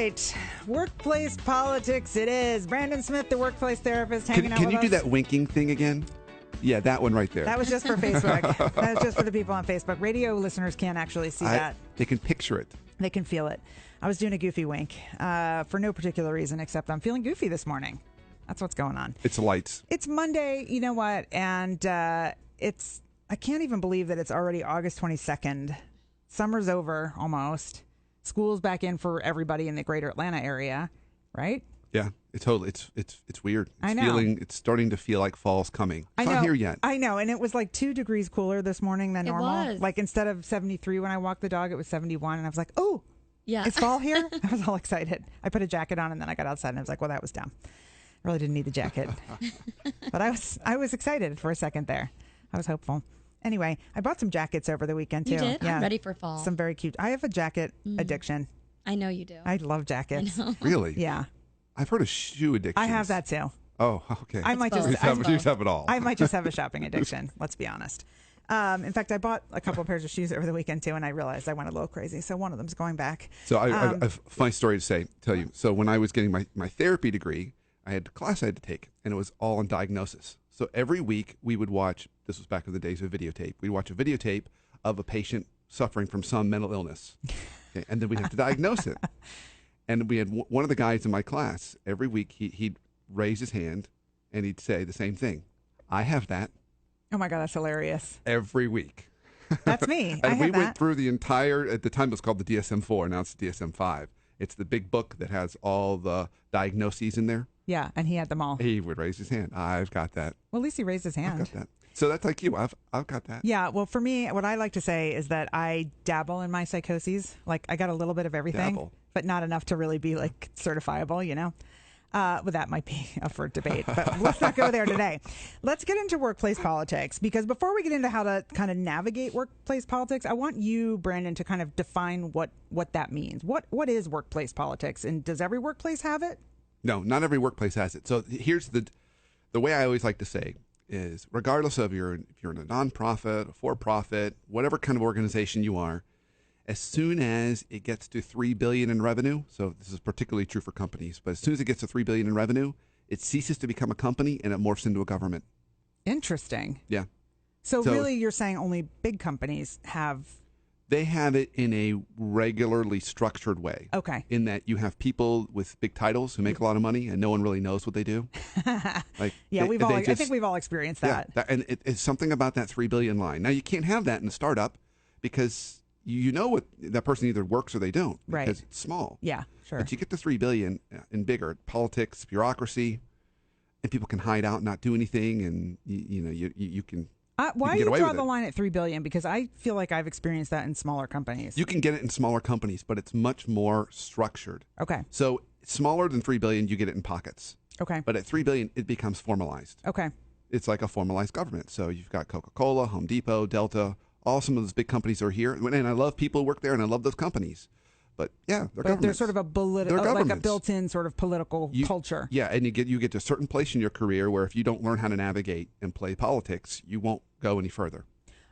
right. Workplace politics it is. Brandon Smith, the workplace therapist, hanging out with us. Can you do that winking thing again? Yeah, that one right there. That was just for Facebook. That was just for the people on Facebook. Radio listeners can't actually see that. They can picture it. They can feel it. I was doing a goofy wink for no particular reason except I'm feeling goofy this morning. That's what's going on. It's lights. It's Monday, you know what? And I can't even believe that it's already August 22nd. Summer's over almost. School's back in for everybody in the greater Atlanta area, right? Yeah, it's weird. I know. It's starting to feel like fall's coming. It's not here yet. I know, and it was like 2 degrees cooler this morning than normal. It was. Like instead of 73 when I walked the dog, it was 71, and I was like, oh, yeah, it's fall here? I was all excited. I put a jacket on, and then I got outside, and I was like, well, that was dumb. I really didn't need the jacket. But I was excited for a second there. I was hopeful. Anyway, I bought some jackets over the weekend, too. You did? Yeah. I'm ready for fall. Some very cute. I have a jacket addiction. I know you do. I love jackets. I know. Really? Yeah. I've heard of shoe addiction. I have that, too. Oh, okay. I might both. just You have it all. I might just have a shopping addiction. Let's be honest. In fact, I bought a couple of pairs of shoes over the weekend too, and I realized I went a little crazy. So one of them's going back. So I have a funny story to tell you. So when I was getting my therapy degree, I had a class I had to take, and it was all on diagnosis. So every week we would watch. This was back in the days of videotape. We'd watch a videotape of a patient suffering from some mental illness, okay, and then we'd have to diagnose it. And we had one of the guys in my class. Every week he'd raise his hand, and he'd say the same thing. I have that. Oh my God, that's hilarious. Every week. That's me. And I we have went that. through the entire, at the time it was called the DSM-4, now it's the DSM-5. It's the big book that has all the diagnoses in there. Yeah, and he had them all. He would raise his hand. I've got that. Well, at least he raised his I've hand. got that. So that's like you. I've got that. Yeah, well, for me, what I like to say is that I dabble in my psychoses. Like, I got a little bit of everything, Dabble. but not enough to really be, like, certifiable, you know? Well, that might be up for debate, but let's not go there today. Let's get into workplace politics, because before we get into how to kind of navigate workplace politics, I want you, Brandon, to kind of define what that means. What is workplace politics, and does every workplace have it? No, not every workplace has it. So here's the way I always like to say is, regardless of if you're in a nonprofit, a for-profit, whatever kind of organization you are, as soon as it gets to $3 billion in revenue, so this is particularly true for companies, but as soon as it gets to $3 billion in revenue, it ceases to become a company and it morphs into a government. Interesting. Yeah. So really, you're saying only big companies have... They have it in a regularly structured way. Okay. In that you have people with big titles who make a lot of money and no one really knows what they do. Like, yeah, I think we've all experienced that. Yeah, and it's something about that $3 billion line. Now, you can't have that in a startup because you know what that person either works or they don't, because Right. it's small. Yeah, sure. But you get to $3 billion in bigger politics, bureaucracy, and people can hide out and not do anything, and you can. Why you do can get you away draw with the it. line at $3 billion? Because I feel like I've experienced that in smaller companies. You can get it in smaller companies, but it's much more structured. Okay. So smaller than $3 billion, you get it in pockets. Okay. But at $3 billion, it becomes formalized. Okay. It's like a formalized government. So you've got Coca-Cola, Home Depot, Delta, all some of those big companies are here. And I love people who work there, and I love those companies. But yeah, they're governments. There's sort of a like a built-in sort of political culture. Yeah, and you get to a certain place in your career where if you don't learn how to navigate and play politics, you won't go any further.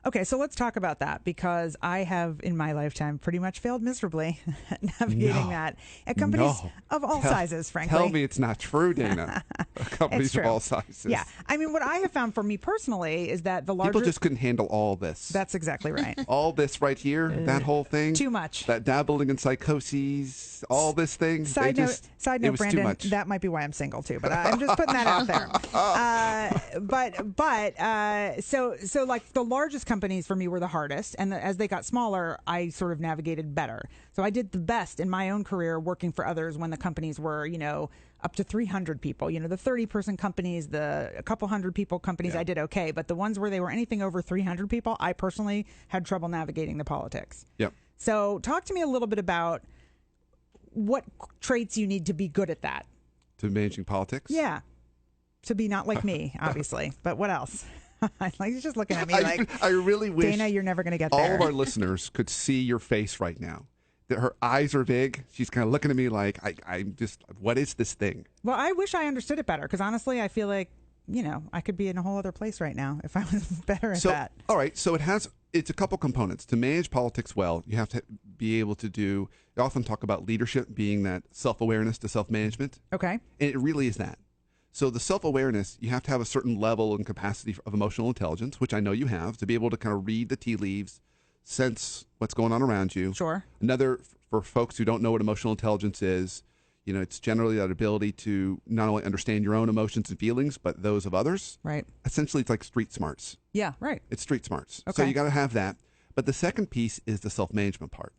Okay, so let's talk about that, because I have, in my lifetime, pretty much failed miserably at navigating that at companies of all sizes, frankly. Tell me it's not true, Dana. Companies of all sizes. Yeah. I mean, what I have found for me personally is that the larger... People just couldn't handle all this. That's exactly right. All this right here, that whole thing. Too much. That dabbling in psychoses, all this thing. Side note, it was Brandon, too much. that might be why I'm single too, but I'm just putting that out there. So like the largest companies for me were the hardest, and as they got smaller, I sort of navigated better. So I did the best in my own career working for others when the companies were, up to 300 people. The 30-person companies, a couple hundred people companies, I did okay. But the ones where they were anything over 300 people, I personally had trouble navigating the politics. Yep. So talk to me a little bit about what traits you need to be good at that. To managing politics? Yeah. To be not like me, obviously. But what else? Like, he's just looking at me like, I really wish Dana, you're never going to get all there. of our listeners could see your face right now. That her eyes are big. She's kind of looking at me like, I'm just, what is this thing? Well, I wish I understood it better, because honestly, I feel like, I could be in a whole other place right now if I was better at that. All right. So it's a couple components. To manage politics well, you have to be able to do. I often talk about leadership being that self-awareness to self-management. Okay. And it really is that. So the self-awareness, you have to have a certain level and capacity of emotional intelligence, which I know you have, to be able to kind of read the tea leaves, sense what's going on around you. Sure. Another, for folks who don't know what emotional intelligence is, it's generally that ability to not only understand your own emotions and feelings, but those of others. Right. Essentially, it's like street smarts. Yeah, right. It's street smarts. Okay. So you got to have that. But the second piece is the self-management part.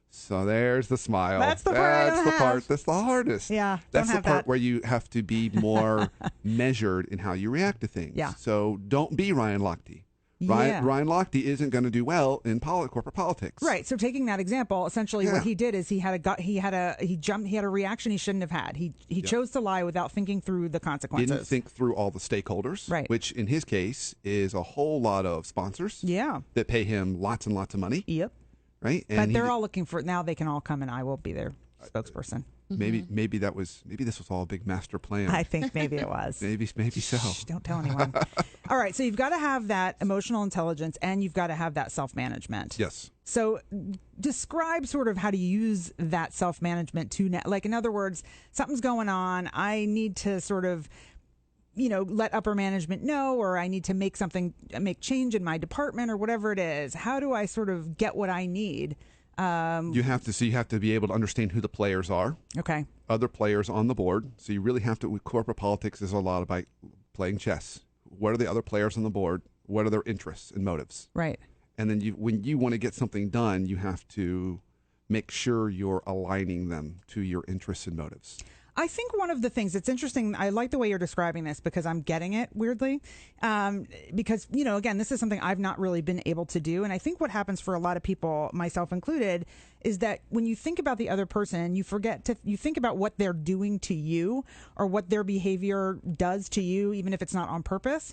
So there's the smile. That's the part I don't have. Part that's the hardest. Yeah, that's don't the have part that. where you have to be more measured in how you react to things. Yeah. So don't be Ryan Lochte. Yeah. Ryan Lochte isn't going to do well in corporate politics. Right. So taking that example, essentially what he did is he had a reaction he shouldn't have had. He chose to lie without thinking through the consequences. Didn't think through all the stakeholders, right? Which in his case is a whole lot of sponsors. Yeah. That pay him lots and lots of money. Yep. Right. And but they're all looking for now. They can all come and I will be their spokesperson. Maybe this was all a big master plan. I think maybe it was. maybe so. Shh, don't tell anyone. All right, so you've got to have that emotional intelligence and you've got to have that self-management. Yes. So describe sort of how to use that self-management to like, in other words, something's going on. I need to sort of let upper management know, or I need to make change in my department or whatever it is. How do I sort of get what I need? You have to be able to understand who the players are. Okay. Other players on the board. So you really have to, with corporate politics, is a lot about playing chess. What are the other players on the board? What are their interests and motives? Right. And then when you want to get something done, you have to make sure you're aligning them to your interests and motives. I think one of the things it's interesting, I like the way you're describing this because I'm getting it weirdly. Because, again, this is something I've not really been able to do. And I think what happens for a lot of people, myself included, is that when you think about the other person, you think about what they're doing to you or what their behavior does to you, even if it's not on purpose.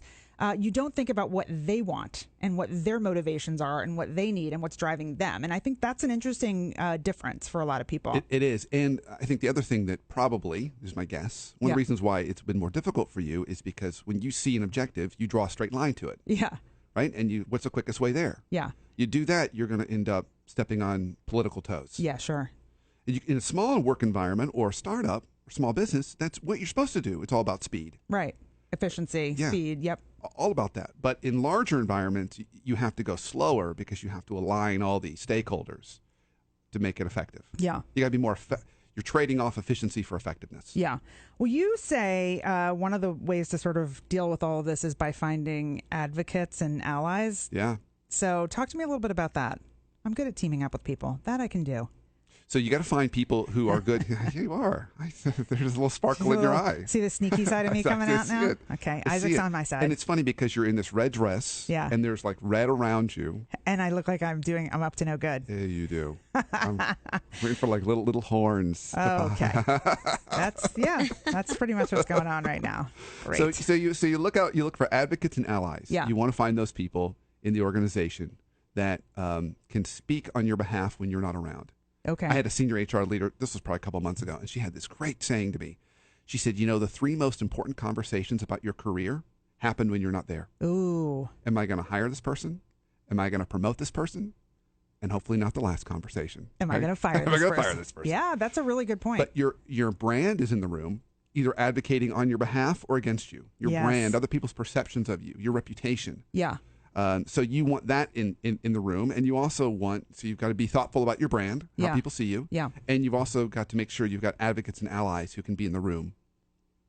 You don't think about what they want and what their motivations are and what they need and what's driving them. And I think that's an interesting difference for a lot of people. It is. And I think the other thing that probably is my guess, one of the reasons why it's been more difficult for you is because when you see an objective, you draw a straight line to it. Yeah. Right? And what's the quickest way there? Yeah. You do that, you're going to end up stepping on political toes. Yeah, sure. In a small work environment or a startup or small business, that's what you're supposed to do. It's all about speed. Right. Efficiency, speed, yep. All about that. But in larger environments, you have to go slower because you have to align all the stakeholders to make it effective. Yeah. You got to be more you're trading off efficiency for effectiveness. Yeah. Well, you say one of the ways to sort of deal with all of this is by finding advocates and allies. Yeah. So talk to me a little bit about that. I'm good at teaming up with people. That I can do. So you got to find people who are good. You are. There's a little sparkle in your eye. See the sneaky side of me coming out now? Okay. Isaac's on my side. And it's funny because you're in this red dress. Yeah. And there's like red around you. And I look like I'm up to no good. Yeah, you do. I'm waiting for like little horns. Oh, okay. That's pretty much what's going on right now. Great. So you look for advocates and allies. Yeah. You want to find those people in the organization that can speak on your behalf when you're not around. Okay. I had a senior HR leader, this was probably a couple of months ago, and she had this great saying to me. She said, the 3 most important conversations about your career happen when you're not there. Ooh. Am I going to hire this person? Am I going to promote this person? And hopefully not the last conversation. Am I going to fire this person? Yeah, that's a really good point. But your brand is in the room, either advocating on your behalf or against you. Your brand, other people's perceptions of you, your reputation. Yeah. So you want that in the room, and you also so you've got to be thoughtful about your brand, how people see you. Yeah. And you've also got to make sure you've got advocates and allies who can be in the room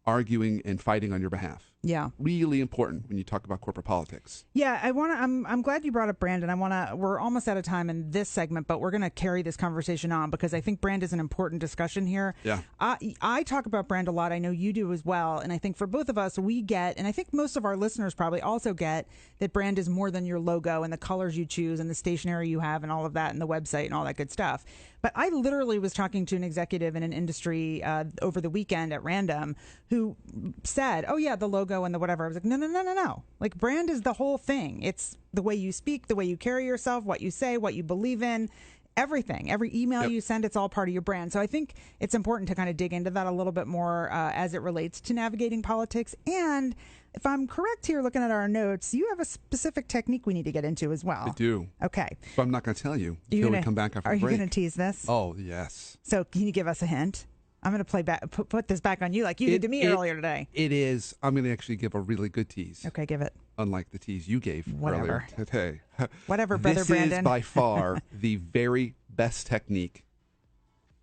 arguing and fighting on your behalf. Yeah. Really important when you talk about corporate politics. Yeah, I'm glad you brought up brand, and we're almost out of time in this segment, but we're going to carry this conversation on because I think brand is an important discussion here. Yeah. I talk about brand a lot. I know you do as well. And I think for both of us, we get, and I think most of our listeners probably also get, that brand is more than your logo and the colors you choose and the stationery you have and all of that and the website and all that good stuff. But I literally was talking to an executive in an industry over the weekend at random who said, oh, yeah, the logo and the whatever. I was like, no. Like, brand is the whole thing. It's the way you speak, the way you carry yourself, what you say, what you believe in. everything, every email Yep. you send, it's all part of your brand. So I think it's important to kind of dig into that a little bit more as it relates to navigating politics. And if I'm correct here, looking at our notes, you have a specific technique we need to get into as well. I do. Okay. But I'm not going to tell you You're until we gonna- come back after Are the you break. going to tease this? Oh, yes. So can you give us a hint? I'm going to play back, put this back on you like you did to me earlier today. It is. I'm going to actually give a really good tease. Okay, give it. Unlike the tease you gave Whatever. earlier today. Whatever, Brother This Brandon. is by far the very best technique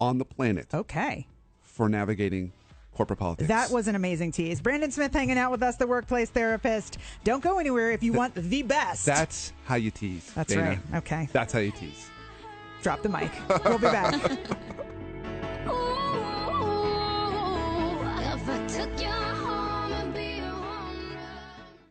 on the planet Okay. for navigating corporate politics. That was an amazing tease. Brandon Smith hanging out with us, the workplace therapist. Don't go anywhere if you want the best. That's how you tease. That's Dana. right. Okay. That's how you tease. Drop the mic. We'll be back.